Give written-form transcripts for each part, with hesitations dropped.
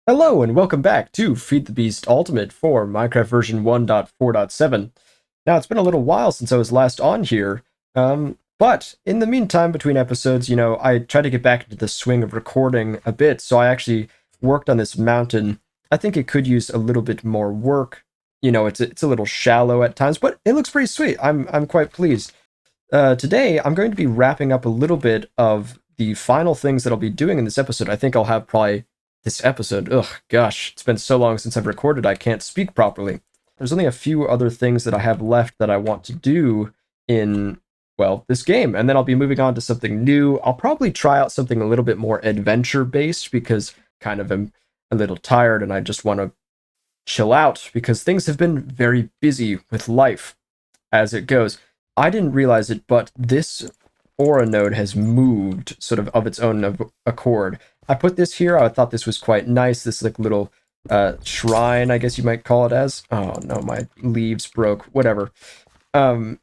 Hello and welcome back to Feed the Beast Ultimate for Minecraft version 1.4.7. Now, it's been a little while since I was last on here, but in the meantime, between episodes, I tried to get back into the swing of recording a bit, so I actually worked on this mountain. I think it could use a little bit more work. It's a little shallow at times, but it looks pretty sweet. I'm quite pleased. Today, I'm going to be wrapping up a little bit of the final things that I'll be doing in this episode. I think I'll have probably this episode. Ugh, gosh, it's been so long since I've recorded, I can't speak properly. There's only a few other things that I have left that I want to do in, well, this game, and then I'll be moving on to something new. I'll probably try out something a little bit more adventure-based because kind of am a little tired and I just want to chill out because things have been very busy with life as it goes. I didn't realize it, but this aura node has moved sort of its own accord. I put this here. I thought this was quite nice. This like little shrine, I guess you might call it as. Oh no, my leaves broke. Whatever. I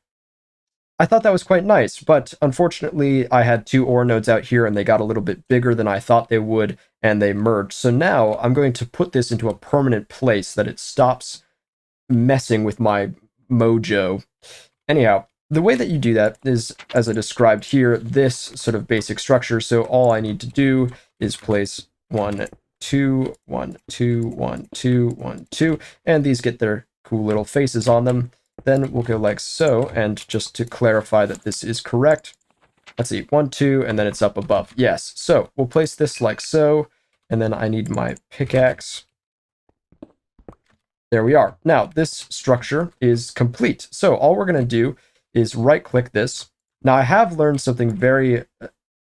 thought that was quite nice, but unfortunately, I had two ore nodes out here, and they got a little bit bigger than I thought they would, and they merged. So now I'm going to put this into a permanent place that it stops messing with my mojo. Anyhow, the way that you do that is, as I described here, this sort of basic structure. So all I need to do is place 1, 2, 1, 2, 1, 2, 1, 2, and these get their cool little faces on them. Then we'll go like so, and just to clarify that this is correct, let's see, 1, 2, and then it's up above. Yes, so we'll place this like so, and then I need my pickaxe. There we are. Now, this structure is complete. So all we're going to do is right-click this. Now, I have learned something very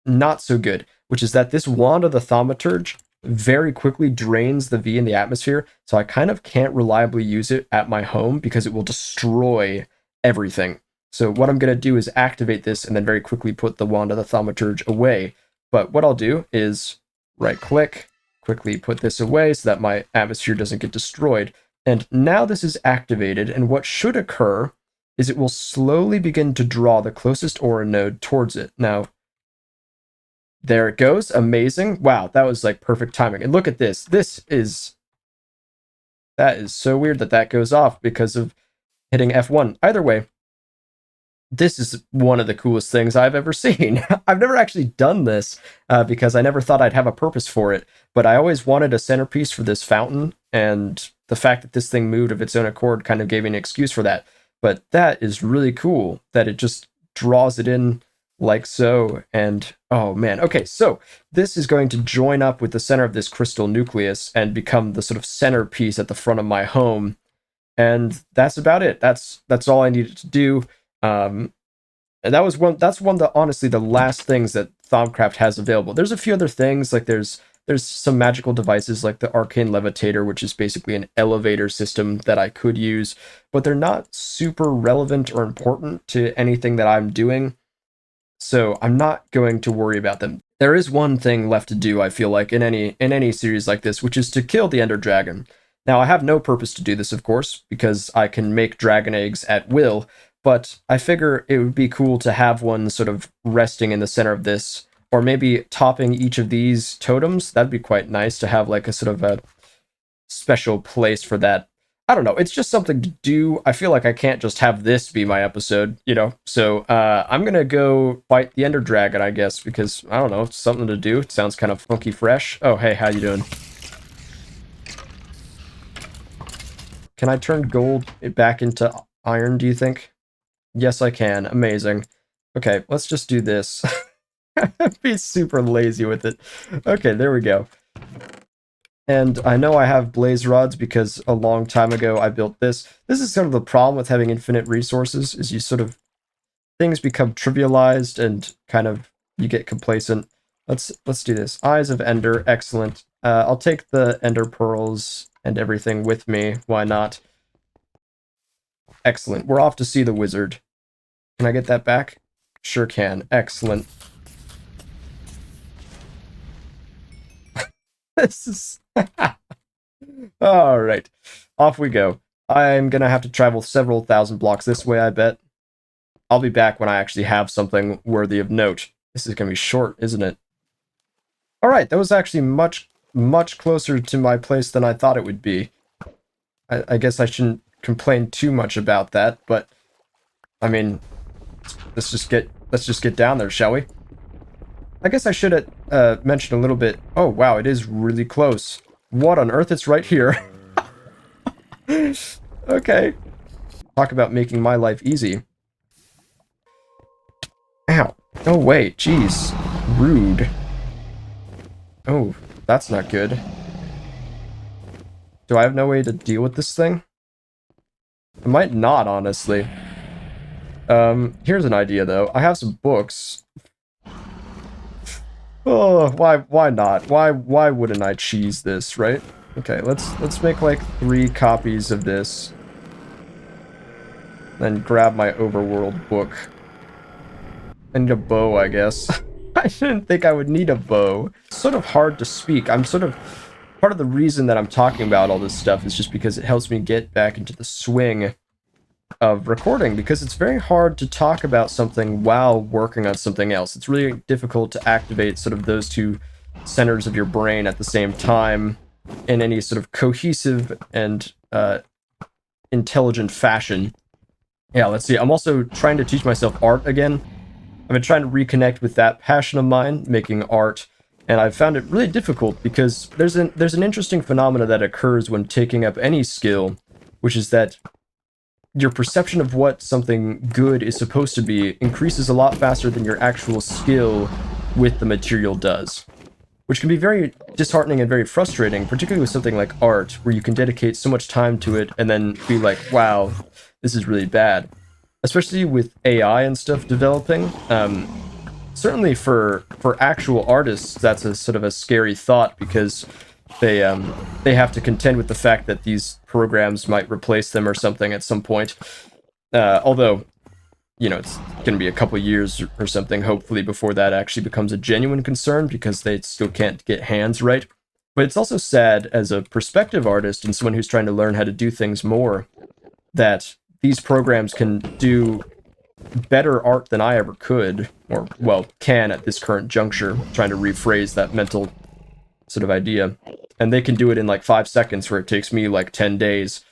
not so good, which is that this wand of the thaumaturge very quickly drains the V in the atmosphere, so I kind of can't reliably use it at my home because it will destroy everything. So what I'm going to do is activate this and then very quickly put the wand of the thaumaturge away. But what I'll do is right-click, quickly put this away so that my atmosphere doesn't get destroyed. And now this is activated, and what should occur is it will slowly begin to draw the closest aura node towards it. Now, there it goes. Amazing. Wow, that was like perfect timing. And look at this. That is so weird that that goes off because of hitting F1. Either way, this is one of the coolest things I've ever seen. I've never actually done this because I never thought I'd have a purpose for it, but I always wanted a centerpiece for this fountain, and the fact that this thing moved of its own accord kind of gave me an excuse for that. But that is really cool that it just draws it in like so, and oh man. Okay, so this is going to join up with the center of this crystal nucleus and become the sort of centerpiece at the front of my home, and that's about it. That's all I needed to do. And that's one of the, honestly, the last things that Thaumcraft has available. There's a few other things, like there's some magical devices like the arcane levitator, which is basically an elevator system that I could use, but they're not super relevant or important to anything that I'm doing, so I'm not going to worry about them. There is one thing left to do, I feel like, in any series like this, which is to kill the Ender Dragon. Now, I have no purpose to do this, of course, because I can make dragon eggs at will, but I figure it would be cool to have one sort of resting in the center of this, or maybe topping each of these totems. That'd be quite nice to have like a sort of a special place for that. I don't know. It's just something to do. I feel like I can't just have this be my episode, you know? So I'm going to go fight the Ender Dragon, I guess, because, I don't know, it's something to do. It sounds kind of funky fresh. Oh, hey, how you doing? Can I turn gold back into iron, do you think? Yes, I can. Amazing. Okay, let's just do this. Be super lazy with it. Okay, there we go. And I know I have blaze rods because a long time ago I built this. This is sort of the problem with having infinite resources, is you sort of, things become trivialized and kind of you get complacent. Let's do this. Eyes of Ender, excellent. I'll take the Ender pearls and everything with me. Why not? Excellent. We're off to see the wizard. Can I get that back? Sure can. Excellent. This is... All right. Off we go. I'm going to have to travel several thousand blocks this way, I bet. I'll be back when I actually have something worthy of note. This is going to be short, isn't it? All right, that was actually much much closer to my place than I thought it would be. I guess I shouldn't complain too much about that, but I mean, let's just get down there, shall we? I guess I should mention a little bit. Oh wow, it is really close. What on earth? It's right here. Okay. Talk about making my life easy. Ow. Oh wait, jeez. Rude. Oh, that's not good. Do I have no way to deal with this thing? I might not, honestly. Here's an idea, though. I have some books. Oh, why not? Why wouldn't I cheese this, right? Okay, let's make like 3 copies of this. Then grab my overworld book. I need a bow, I guess. I didn't think I would need a bow. It's sort of hard to speak. I'm sort of... Part of the reason that I'm talking about all this stuff is just because it helps me get back into the swing of recording, because it's very hard to talk about something while working on something else. It's really difficult to activate sort of those 2 centers of your brain at the same time in any sort of cohesive and intelligent fashion. Yeah, let's see. I'm also trying to teach myself art again. I've been trying to reconnect with that passion of mine, making art, and I've found it really difficult because there's an interesting phenomena that occurs when taking up any skill, which is that your perception of what something good is supposed to be increases a lot faster than your actual skill with the material does, which can be very disheartening and very frustrating, particularly with something like art, where you can dedicate so much time to it and then be like, wow, this is really bad. Especially with AI and stuff developing. Certainly for actual artists, that's a sort of a scary thought, because they have to contend with the fact that these programs might replace them or something at some point. Although, you know, it's going to be a couple years or something, hopefully, before that actually becomes a genuine concern, because they still can't get hands right. But it's also sad as a prospective artist and someone who's trying to learn how to do things more, that these programs can do better art than I ever could, or, well, can at this current juncture, trying to rephrase that mental sort of idea. And they can do it in like 5 seconds, where it takes me like 10 days.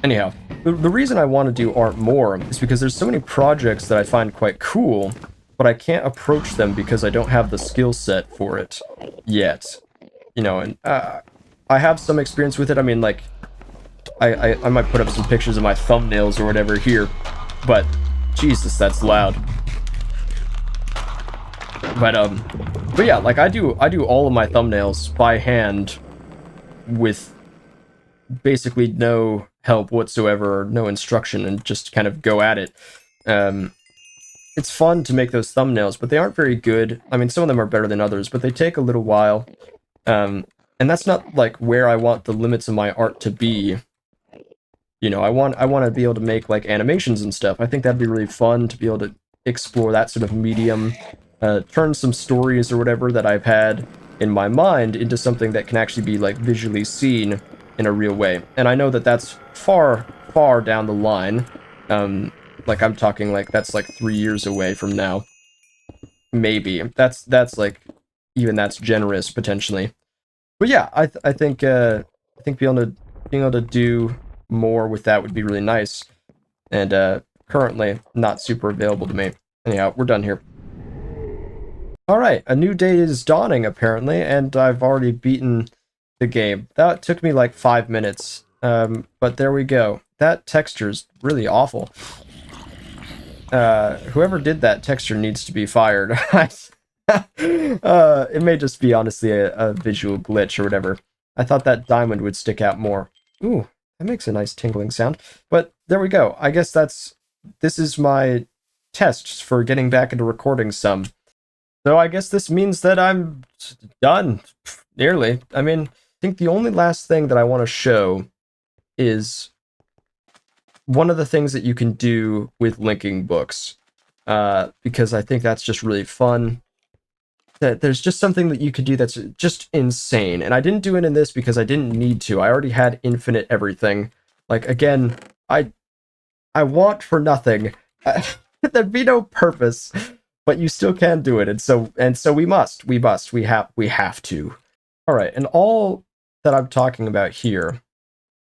Anyhow, the reason I want to do art more is because there's so many projects that I find quite cool, but I can't approach them because I don't have the skill set for it yet. You know, and I have some experience with it. I mean, like, I might put up some pictures of my thumbnails or whatever here, but Jesus, that's loud. But yeah, like I do all of my thumbnails by hand with basically no help whatsoever, no instruction, and just kind of go at it. It's fun to make those thumbnails, but they aren't very good. I mean, some of them are better than others, but they take a little while. And that's not like where I want the limits of my art to be. You know, I want to be able to make like animations and stuff. I think that'd be really fun to be able to explore that sort of medium, turn some stories or whatever that I've had in my mind into something that can actually be like visually seen in a real way. And I know that that's far, far down the line. Like I'm talking like that's like 3 years away from now. Maybe. That's like, even that's generous potentially. But yeah, I think being able to do more with that would be really nice, and currently not super available to me. Anyhow, we're done here. Alright, a new day is dawning apparently, and I've already beaten the game. That took me like 5 minutes, but there we go. That texture's really awful. Whoever did that texture needs to be fired. It may just be honestly a visual glitch or whatever. I thought that diamond would stick out more. Ooh, that makes a nice tingling sound. But there we go. I guess this is my test for getting back into recording some. So I guess this means that I'm done. Nearly. I mean, I think the only last thing that I want to show is one of the things that you can do with linking books. Because I think that's just really fun. That there's just something that you could do that's just insane. And I didn't do it in this because I didn't need to. I already had infinite everything. Like, again, I want for nothing. There'd be no purpose, but you still can do it. And so we have to. All right, and all that I'm talking about here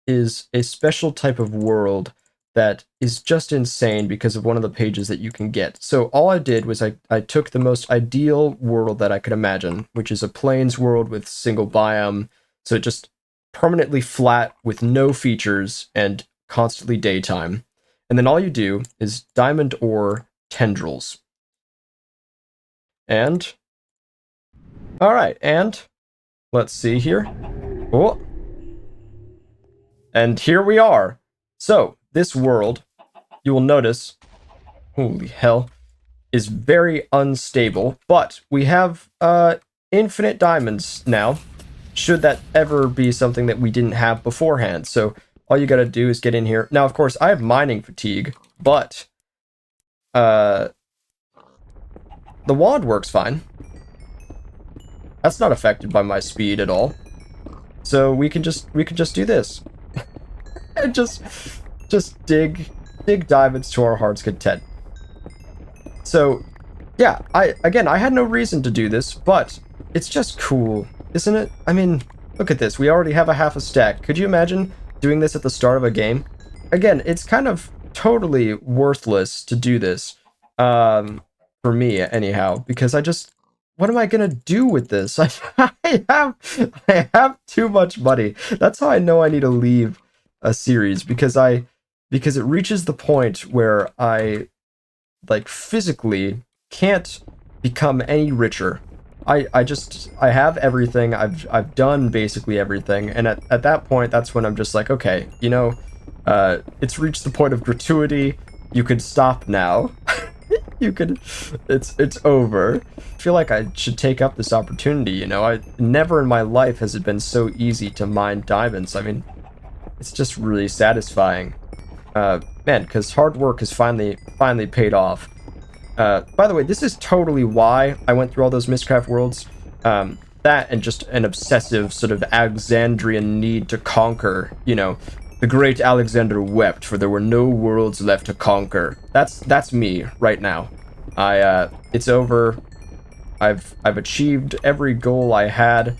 is a special type of world that is just insane because of one of the pages that you can get. So all I did was I took the most ideal world that I could imagine, which is a plains world with single biome. So it just permanently flat with no features and constantly daytime. And then all you do is diamond ore tendrils. And all right, and let's see here. Oh, and here we are. So this world, you will notice, holy hell, is very unstable, but we have infinite diamonds now, should that ever be something that we didn't have beforehand. So all you gotta do is get in here. Now, of course, I have mining fatigue, but the wand works fine. That's not affected by my speed at all. So we can just do this. And just dig diamonds to our heart's content. So, yeah, I had no reason to do this, but it's just cool, isn't it? I mean, look at this. We already have a half a stack. Could you imagine doing this at the start of a game? Again, it's kind of totally worthless to do this, for me anyhow, because what am I gonna do with this? I have too much money. That's how I know I need to leave a series, because it reaches the point where I like physically can't become any richer. I have everything. I've done basically everything, and at that point, that's when I'm just like, okay, it's reached the point of gratuity. You could stop now. It's over. I feel like I should take up this opportunity. I never in my life has it been so easy to mine diamonds. I mean, it's just really satisfying, man, because hard work has finally paid off. By the way, this is totally why I went through all those Mistcraft worlds. That and just an obsessive sort of Alexandrian need to conquer. The great Alexander wept, for there were no worlds left to conquer. That's me right now. It's over. I've achieved every goal I had.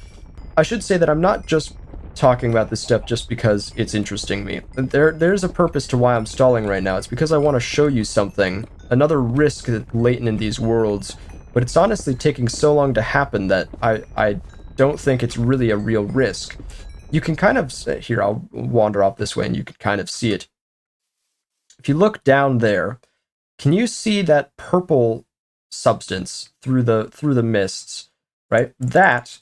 I should say that I'm not just talking about this stuff just because it's interesting me. There's a purpose to why I'm stalling right now. It's because I want to show you something, another risk latent in these worlds, but it's honestly taking so long to happen that I don't think it's really a real risk. You can kind of, here, I'll wander off this way and you can kind of see it. If you look down there, can you see that purple substance through the mists, right? That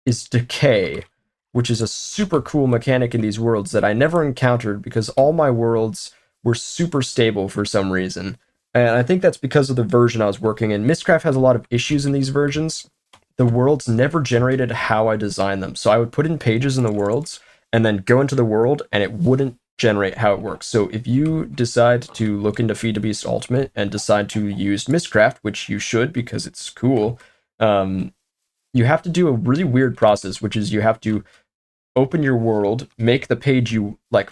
is decay, which is a super cool mechanic in these worlds that I never encountered because all my worlds were super stable for some reason. And I think that's because of the version I was working in. Mistcraft has a lot of issues in these versions. The worlds never generated how I designed them. So I would put in pages in the worlds and then go into the world and it wouldn't generate how it works. So if you decide to look into Feed to Beast Ultimate and decide to use Mistcraft, which you should because it's cool, you have to do a really weird process, which is you have to open your world, make the page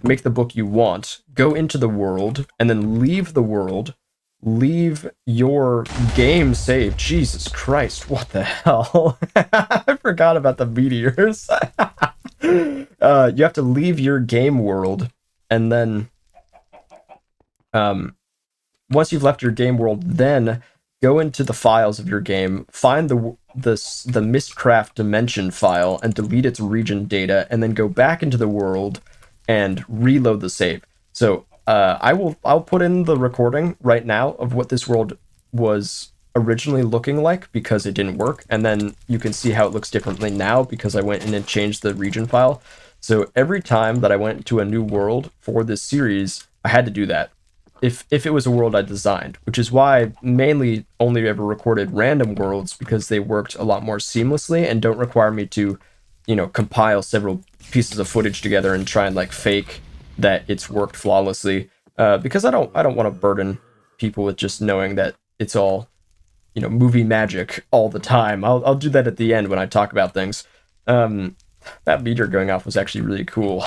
make the book you want, go into the world, and then leave the world, leave your game save. Jesus Christ, what the hell? I forgot about the meteors. You have to leave your game world, and then once you've left your game world, then go into the files of your game, find the Mistcraft dimension file and delete its region data, and then go back into the world and reload the save. So I'll put in the recording right now of what this world was originally looking like because it didn't work, and then you can see how it looks differently now because I went in and changed the region file. So every time that I went to a new world for this series, I had to do that. If it was a world I designed, which is why I mainly only ever recorded random worlds because they worked a lot more seamlessly and don't require me to, compile several pieces of footage together and try and fake that it's worked flawlessly. Because I don't want to burden people with just knowing that it's all, movie magic all the time. I'll do that at the end when I talk about things. That meteor going off was actually really cool.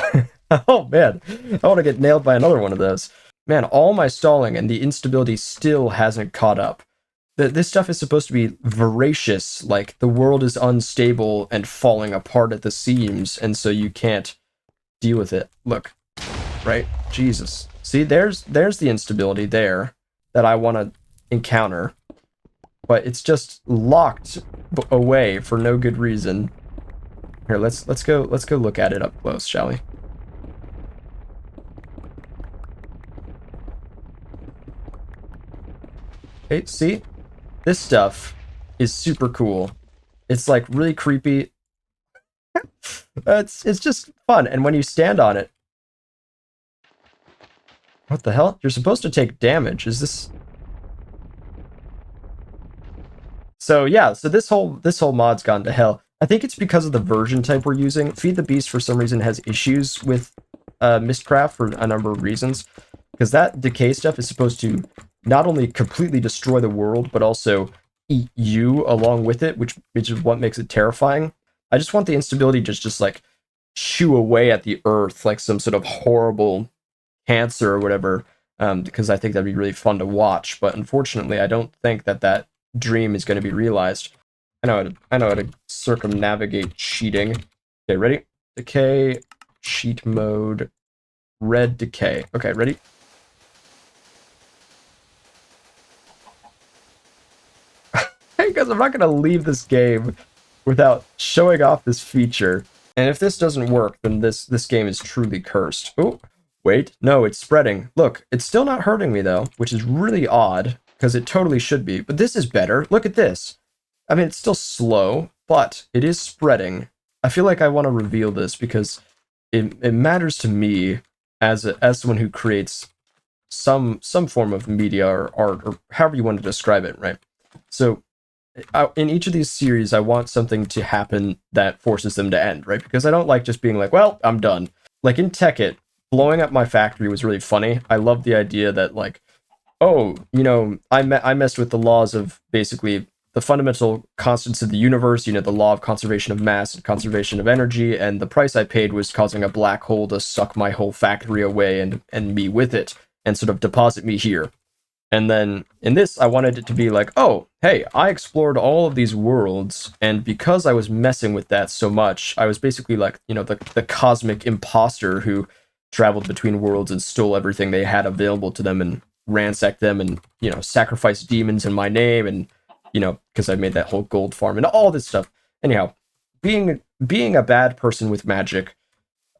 Oh man, I want to get nailed by another one of those. Man, all my stalling and the instability still hasn't caught up. This stuff is supposed to be voracious, like the world is unstable and falling apart at the seams, and so you can't deal with it. Look, right? Jesus. See, there's the instability there that I want to encounter, but it's just locked away for no good reason. Here, let's go look at it up close, shall we? Okay, see? This stuff is super cool. It's like really creepy. It's just fun, and when you stand on it, what the hell? You're supposed to take damage. Is this? So yeah, so this whole mod's gone to hell. I think it's because of the version type we're using. Feed the Beast for some reason has issues with Mistcraft for a number of reasons, because that decay stuff is supposed to not only completely destroy the world, but also eat you along with it, which is what makes it terrifying. I just want the instability just like chew away at the earth like some sort of horrible cancer or whatever, because I think that'd be really fun to watch. But unfortunately, I don't think that dream is going to be realized. I know how to circumnavigate cheating. Okay, ready? Decay, cheat mode, red decay. Okay, ready? Because I'm not going to leave this game without showing off this feature. And if this doesn't work, then this game is truly cursed. Oh, wait, no, it's spreading. Look, it's still not hurting me though, which is really odd, because it totally should be. But this is better. Look at this. I mean, it's still slow, but it is spreading. I feel like I want to reveal this because it matters to me as someone who creates some form of media or art, or however you want to describe it, right? So in each of these series, I want something to happen that forces them to end, right? Because I don't like just being like, well, I'm done. Like in Tekkit, blowing up my factory was really funny. I love the idea that, like, oh, you know, I messed with the laws of basically the fundamental constants of the universe, you know, the law of conservation of mass and conservation of energy, and the price I paid was causing a black hole to suck my whole factory away and me with it, and sort of deposit me here. And then in this, I wanted it to be like, oh, hey, I explored all of these worlds, and because I was messing with that so much, I was basically like, you know, the cosmic imposter who traveled between worlds and stole everything they had available to them and ransacked them and, you know, sacrificed demons in my name, and, you know, because I made that whole gold farm and all this stuff. Anyhow, being a bad person with magic,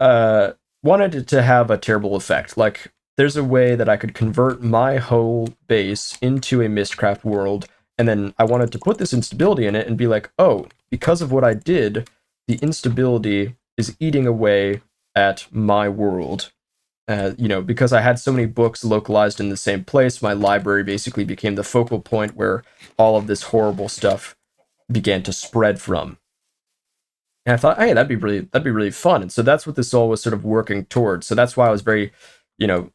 wanted it to have a terrible effect. Like, there's a way that I could convert my whole base into a Mistcraft world, and then I wanted to put this instability in it and be like, oh, because of what I did, the instability is eating away at my world. You know, because I had so many books localized in the same place, my library basically became the focal point where all of this horrible stuff began to spread from. And I thought, hey, that'd be really fun. And so that's what this all was sort of working towards. So that's why I was very, you know,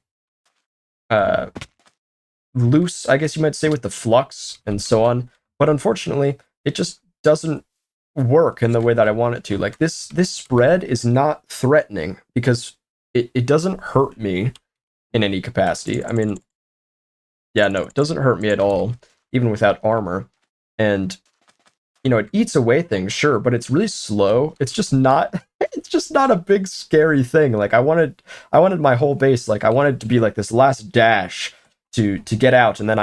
loose, I guess you might say, with the flux and so on. But unfortunately, it just doesn't work in the way that I want it to. Like this spread is not threatening because it doesn't hurt me in any capacity. I mean, yeah, no, it doesn't hurt me at all, even without armor. And you know, it eats away things, sure, but it's really slow. It's just not a big scary thing. Like I wanted my whole base, like I wanted to be like this last dash to get out, and then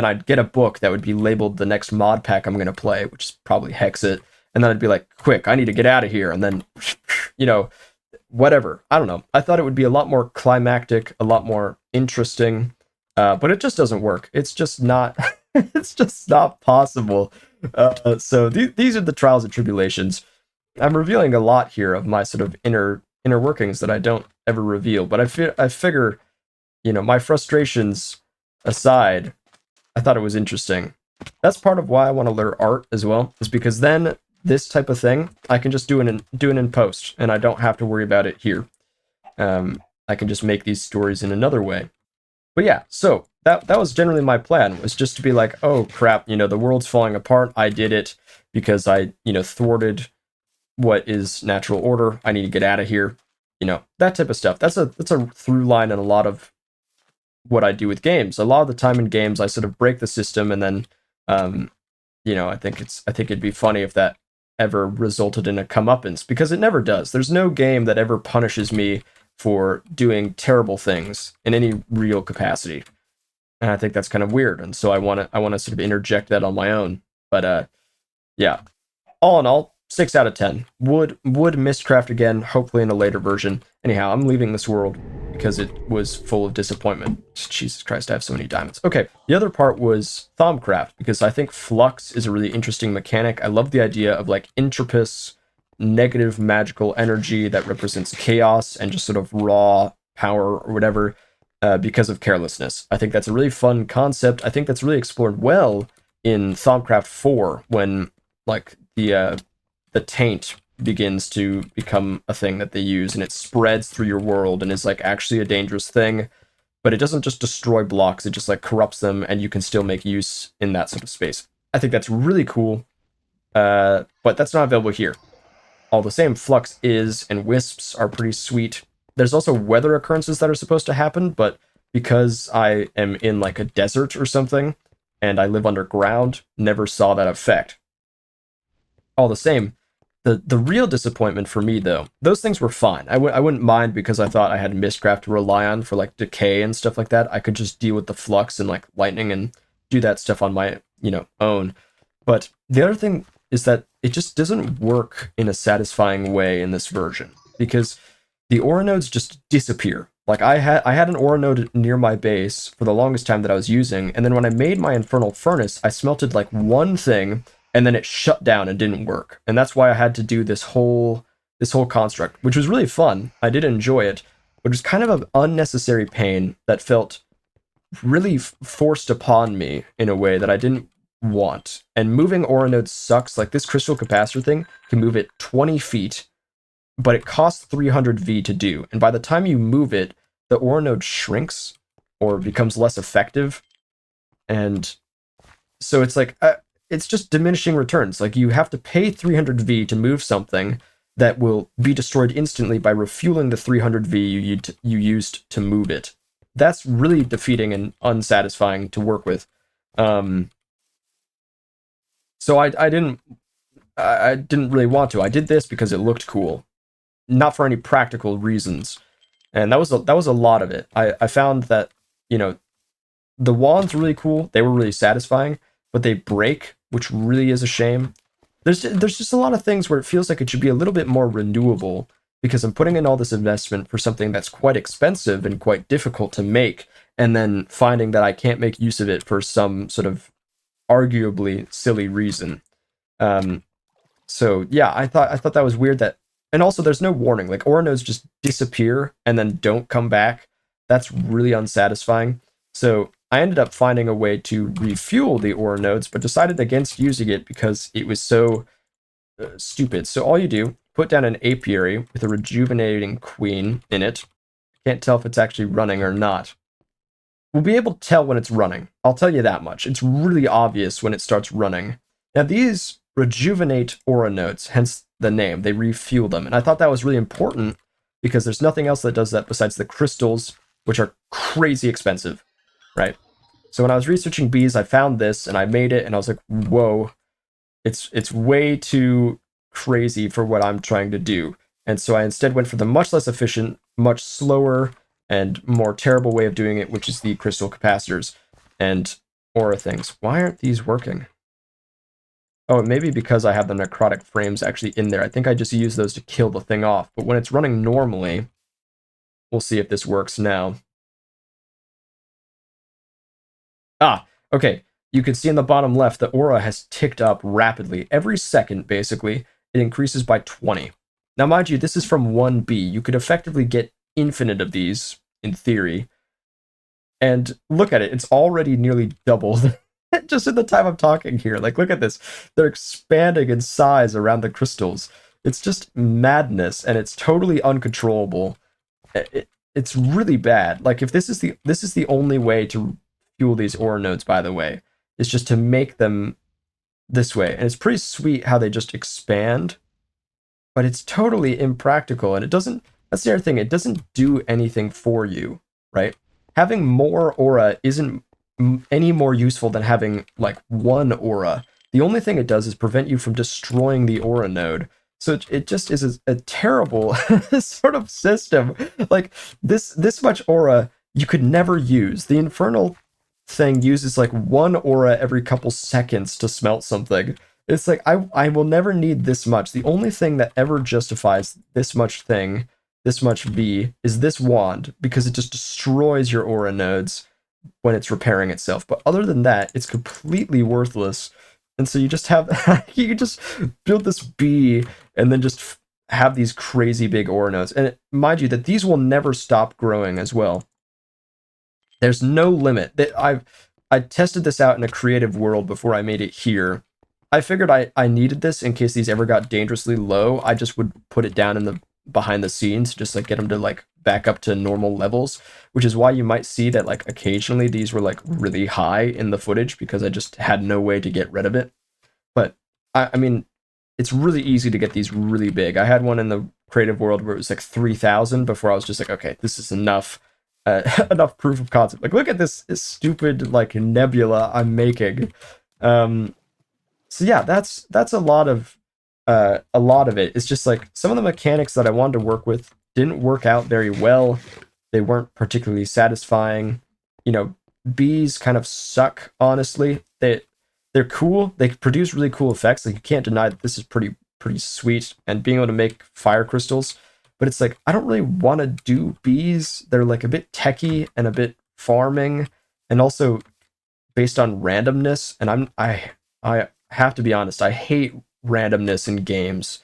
I'd get a book that would be labeled the next mod pack I'm going to play, which is probably Hexit, and then I'd be like, quick, I need to get out of here, and then you know, whatever. I don't know. I thought it would be a lot more climactic, a lot more interesting, but it just doesn't work. It's just not it's just not possible. So these are the trials and tribulations. I'm revealing a lot here of my sort of inner workings that I don't ever reveal, but I figure, you know, my frustrations aside, I thought it was interesting. That's part of why I want to learn art as well, is because then this type of thing I can just do it in post, and I don't have to worry about it here. I can just make these stories in another way. But yeah, so that was generally my plan, was just to be like, oh crap, you know, the world's falling apart. I did it because I, you know, thwarted what is natural order. I need to get out of here. You know, that type of stuff. That's a through line in a lot of what I do with games. A lot of the time in games, I sort of break the system and then Um, I think it'd be funny if that ever resulted in a comeuppance, because it never does. There's no game that ever punishes me for doing terrible things in any real capacity, and I think that's kind of weird. And so I want to sort of interject that on my own. But yeah, all in all, 6 out of 10. Would Mistcraft again, hopefully in a later version. Anyhow, I'm leaving this world because it was full of disappointment. Jesus Christ, I have so many diamonds. Okay, the other part was Thaumcraft, because I think Flux is a really interesting mechanic. I love the idea of like Intropus, negative magical energy that represents chaos and just sort of raw power or whatever, because of carelessness. I think that's a really fun concept. I think that's really explored well in Thaumcraft 4 when like the taint begins to become a thing that they use, and it spreads through your world and is like actually a dangerous thing, but it doesn't just destroy blocks, it just like corrupts them, and you can still make use in that sort of space. I think that's really cool, but that's not available here. All the same, Flux is, and Wisps are pretty sweet. There's also weather occurrences that are supposed to happen, but because I am in like a desert or something, and I live underground, never saw that effect. All the same, the real disappointment for me, though, those things were fine. I wouldn't mind, because I thought I had Mistcraft to rely on for like decay and stuff like that. I could just deal with the flux and like lightning and do that stuff on my own. But the other thing is that it just doesn't work in a satisfying way in this version, because the aura nodes just disappear. Like I had an aura node near my base for the longest time that I was using, and then when I made my infernal furnace, I smelted like one thing, and then it shut down and didn't work. And that's why I had to do this whole construct, which was really fun. I did enjoy it, but it was kind of an unnecessary pain that felt really forced upon me in a way that I didn't want. And moving aura nodes sucks. Like this crystal capacitor thing can move it 20 feet, but it costs 300 V to do. And by the time you move it, the aura node shrinks or becomes less effective. And so it's like, it's just diminishing returns. Like you have to pay 300 V to move something that will be destroyed instantly by refueling the 300 V you used to move it. That's really defeating and unsatisfying to work with. So I didn't really want to. I did this because it looked cool, not for any practical reasons. And that was a lot of it. I found that, the wands were really cool. They were really satisfying, but they break, which really is a shame. There's just a lot of things where it feels like it should be a little bit more renewable, because I'm putting in all this investment for something that's quite expensive and quite difficult to make, and then finding that I can't make use of it for some sort of arguably silly reason. So yeah, I thought that was weird. And also there's no warning. Like aura nodes just disappear and then don't come back. That's really unsatisfying. So I ended up finding a way to refuel the aura nodes, but decided against using it because it was so stupid. So all you do, put down an apiary with a rejuvenating queen in it. Can't tell if it's actually running or not. We'll be able to tell when it's running. I'll tell you that much. It's really obvious when it starts running. Now these rejuvenate aura nodes, hence the name. They refuel them. And I thought that was really important because there's nothing else that does that besides the crystals, which are crazy expensive, right? So when I was researching bees, I found this and I made it and I was like, whoa, it's way too crazy for what I'm trying to do. And so I instead went for the much less efficient, much slower, and more terrible way of doing it, which is the crystal capacitors and aura things. Why aren't these working? Oh, maybe because I have the necrotic frames actually in there. I think I just use those to kill the thing off. But when it's running normally, we'll see if this works now. Ah, okay. You can see in the bottom left, the aura has ticked up rapidly. Every second, basically, it increases by 20. Now, mind you, this is from 1B. You could effectively get infinite of these, in theory. And look at it. It's already nearly doubled. Just in the time I'm talking here. Like, look at this. They're expanding in size around the crystals. It's just madness, and it's totally uncontrollable. It's really bad. Like, if this is the only way to fuel these aura nodes, by the way, is just to make them this way. And it's pretty sweet how they just expand, but it's totally impractical, and it doesn't, that's the other thing, it doesn't do anything for you, right? Having more aura isn't any more useful than having like one aura. The only thing it does is prevent you from destroying the aura node. So it just is a terrible sort of system. Like this much aura you could never use. The infernal thing uses like one aura every couple seconds to smelt something. It's like I will never need this much. The only thing that ever justifies this much thing, this much V, is this wand, because it just destroys your aura nodes when it's repairing itself. But other than that, it's completely worthless. And so you just have you just build this bee and then just have these crazy big aura nodes. And mind you, that these will never stop growing as well. There's no limit. I tested this out in a creative world before I made it here. I figured I needed this in case these ever got dangerously low. I just would put it down in the behind the scenes, just like get them to like back up to normal levels, which is why you might see that like occasionally these were like really high in the footage because I just had no way to get rid of it. But I mean, it's really easy to get these really big. I had one in the creative world where it was like 3,000 before I was just like, okay, this is enough. Enough proof of concept. Like, look at this stupid like nebula I'm making. So yeah, that's a lot of it. It's just like some of the mechanics that I wanted to work with didn't work out very well. They weren't particularly satisfying. You know, bees kind of suck, honestly. They're cool. They produce really cool effects. Like, you can't deny that this is pretty sweet, and being able to make fire crystals. But it's like, I don't really want to do bees. They're like a bit techy and a bit farming, and also based on randomness. And I have to be honest, I hate randomness in games.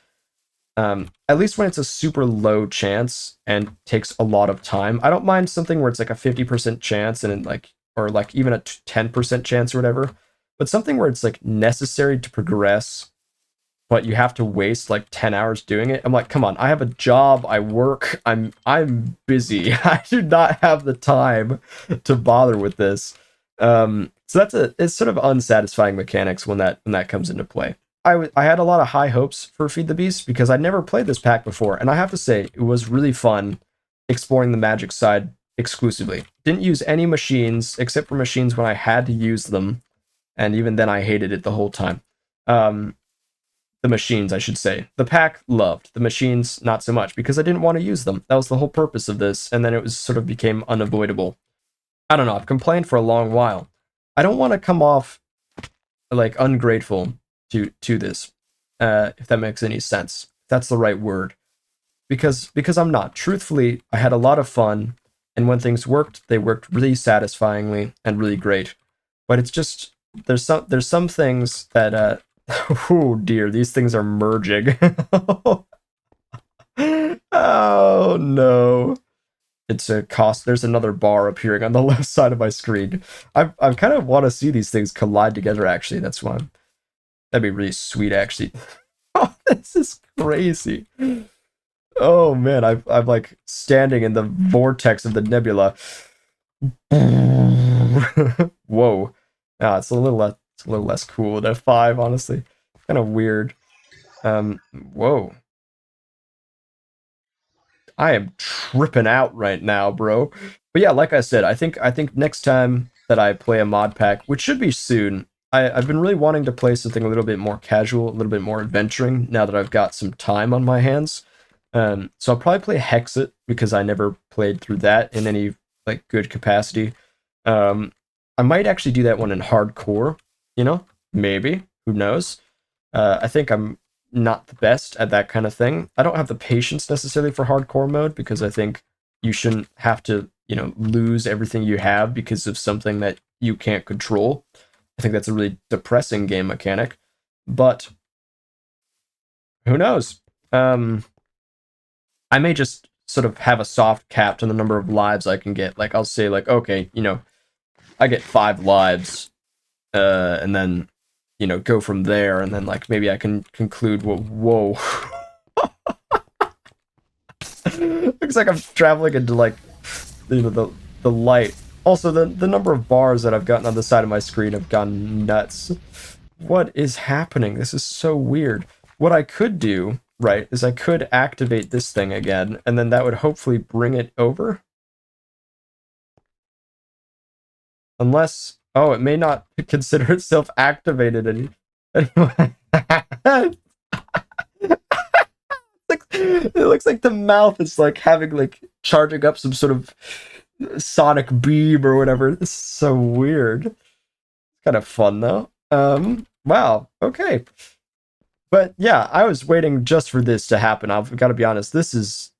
At least when it's a super low chance and takes a lot of time. I don't mind something where it's like a 50% chance and like, or like even a 10% chance or whatever. But something where it's like necessary to progress, but you have to waste like 10 hours doing it. I'm like, come on, I have a job, I work, I'm busy. I do not have the time to bother with this. So it's sort of unsatisfying mechanics when that comes into play. I had a lot of high hopes for Feed the Beast because I'd never played this pack before, and I have to say it was really fun exploring the magic side exclusively. Didn't use any machines except for machines when I had to use them, and even then I hated it the whole time. The machines, I should say. The pack loved. The machines, not so much, because I didn't want to use them. That was the whole purpose of this, and then it was sort of became unavoidable. I don't know, I've complained for a long while. I don't want to come off like ungrateful to this, if that makes any sense. If that's the right word. Because I'm not. Truthfully, I had a lot of fun, and when things worked, they worked really satisfyingly and really great. But it's just there's some things that oh dear, these things are merging. Oh no. It's a cost. There's another bar appearing on the left side of my screen. I kind of want to see these things collide together, actually. That's why that'd be really sweet, actually. Oh, this is crazy. Oh man, I'm like standing in the vortex of the nebula. Whoa. It's a little less cool than F5, honestly. Kind of weird. Whoa. I am tripping out right now, bro. But yeah, like I said, I think next time that I play a mod pack, which should be soon, I've been really wanting to play something a little bit more casual, a little bit more adventuring, now that I've got some time on my hands. So I'll probably play Hexit, because I never played through that in any like good capacity. I might actually do that one in hardcore, maybe. Who knows? I think I'm not the best at that kind of thing. I don't have the patience necessarily for hardcore mode, because I think you shouldn't have to, lose everything you have because of something that you can't control. I think that's a really depressing game mechanic. But who knows? I may just sort of have a soft cap to the number of lives I can get. Like, I'll say, like, okay, I get 5 lives, and then, go from there, and then, like, maybe I can conclude, whoa. Looks like I'm traveling into, like, the light. Also, the number of bars that I've gotten on the side of my screen have gone nuts. What is happening? This is so weird. What I could do, right, is I could activate this thing again, and then that would hopefully bring it over. Unless Oh, it may not consider itself activated anyway. It looks like the mouth is like having like charging up some sort of sonic beam or whatever. It's so weird. Kind of fun though. Wow. Okay. But yeah, I was waiting just for this to happen. I've got to be honest. This is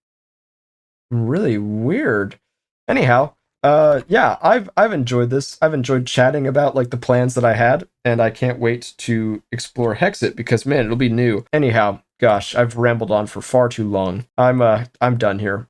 really weird. Anyhow, yeah, I've enjoyed this. I've enjoyed chatting about like the plans that I had, and I can't wait to explore Hexit because man, it'll be new. Anyhow, gosh, I've rambled on for far too long. I'm done here.